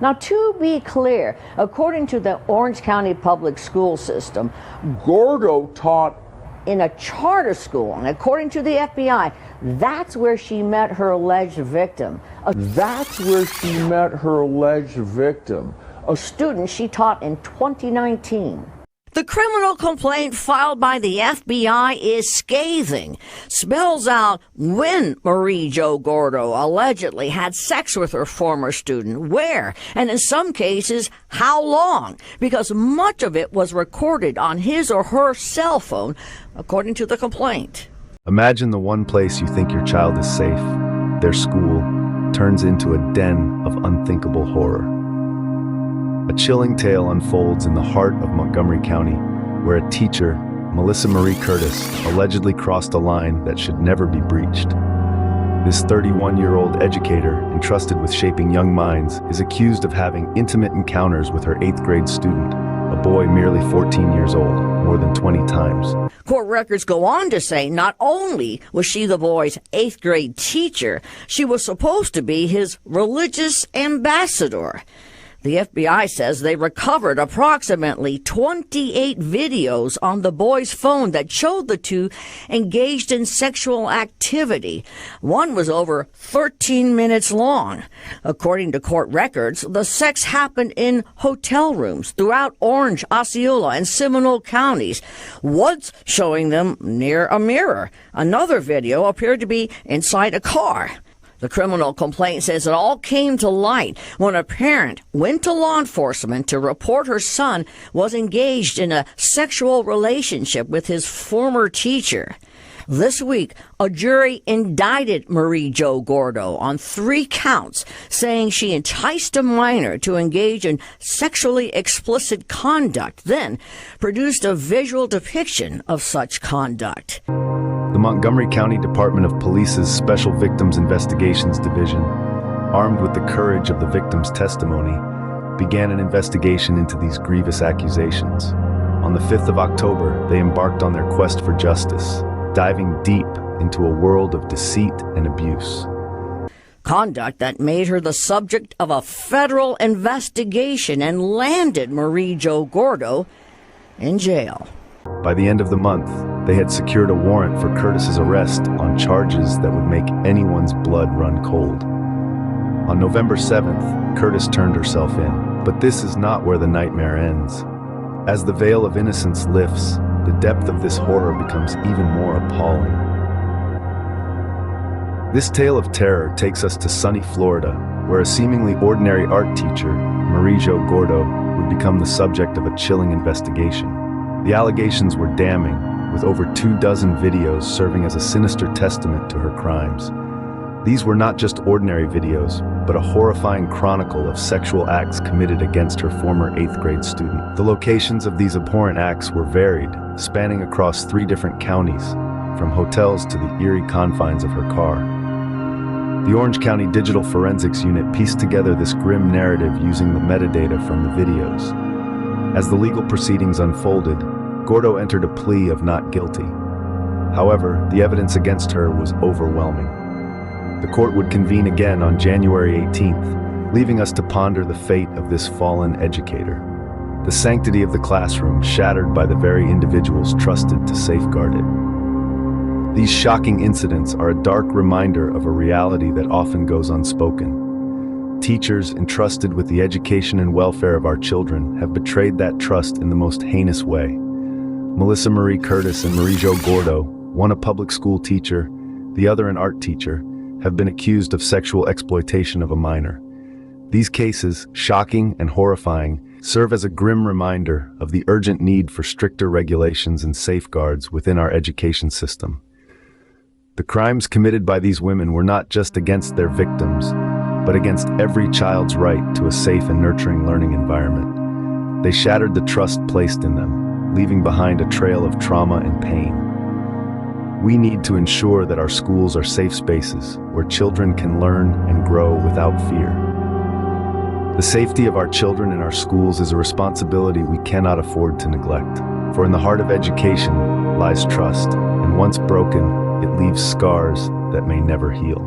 Now, to be clear, according to the Orange County Public School System, Gordo taught in a charter school, and according to the FBI, that's where she met her alleged victim. That's where she met her alleged victim, a student she taught in 2019. The criminal complaint filed by the FBI is scathing, spells out when Marie-Jo Gordo allegedly had sex with her former student, where, and in some cases, how long, because much of it was recorded on his or her cell phone, according to the complaint. Imagine the one place you think your child is safe, their school, turns into a den of unthinkable horror. A chilling tale unfolds in the heart of Montgomery County, where a teacher, Melissa Marie Curtis, allegedly crossed a line that should never be breached. This 31-year-old educator, entrusted with shaping young minds, is accused of having intimate encounters with her 8th grade student, a boy merely 14 years old, more than 20 times. Court records go on to say not only was she the boy's 8th grade teacher, she was supposed to be his religious ambassador. The FBI says they recovered approximately 28 videos on the boy's phone that showed the two engaged in sexual activity. One was over 13 minutes long. According to court records, the sex happened in hotel rooms throughout Orange, Osceola, and Seminole counties, once showing them near a mirror. Another video appeared to be inside a car. The criminal complaint says it all came to light when a parent went to law enforcement to report her son was engaged in a sexual relationship with his former teacher. This week, a jury indicted Marie-Jo Gordo on 3 counts, saying she enticed a minor to engage in sexually explicit conduct, then produced a visual depiction of such conduct. The Montgomery County Department of Police's Special Victims Investigations Division, armed with the courage of the victim's testimony, began an investigation into these grievous accusations. On the 5th of October, they embarked on their quest for justice, diving deep into a world of deceit and abuse. Conduct that made her the subject of a federal investigation and landed Marie-Jo Gordo in jail. By the end of the month, they had secured a warrant for Curtis's arrest on charges that would make anyone's blood run cold. On November 7th, Curtis turned herself in. But this is not where the nightmare ends. As the veil of innocence lifts, the depth of this horror becomes even more appalling. This tale of terror takes us to sunny Florida, where a seemingly ordinary art teacher, Marie-Jo Gordo, would become the subject of a chilling investigation. The allegations were damning, with over 24 videos serving as a sinister testament to her crimes. These were not just ordinary videos, but a horrifying chronicle of sexual acts committed against her former 8th grade student. The locations of these abhorrent acts were varied, spanning across 3 different counties, from hotels to the eerie confines of her car. The Orange County Digital Forensics Unit pieced together this grim narrative using the metadata from the videos. As the legal proceedings unfolded, Gordo entered a plea of not guilty. However, the evidence against her was overwhelming. The court would convene again on January 18th, leaving us to ponder the fate of this fallen educator. The sanctity of the classroom shattered by the very individuals trusted to safeguard it. These shocking incidents are a dark reminder of a reality that often goes unspoken. Teachers entrusted with the education and welfare of our children have betrayed that trust in the most heinous way. Melissa Marie Curtis and Marie-Jo Gordo, one a public school teacher, the other an art teacher, have been accused of sexual exploitation of a minor. These cases, shocking and horrifying, serve as a grim reminder of the urgent need for stricter regulations and safeguards within our education system. The crimes committed by these women were not just against their victims, but against every child's right to a safe and nurturing learning environment. They shattered the trust placed in them, leaving behind a trail of trauma and pain. We need to ensure that our schools are safe spaces where children can learn and grow without fear. The safety of our children in our schools is a responsibility we cannot afford to neglect. For in the heart of education lies trust, and once broken, it leaves scars that may never heal.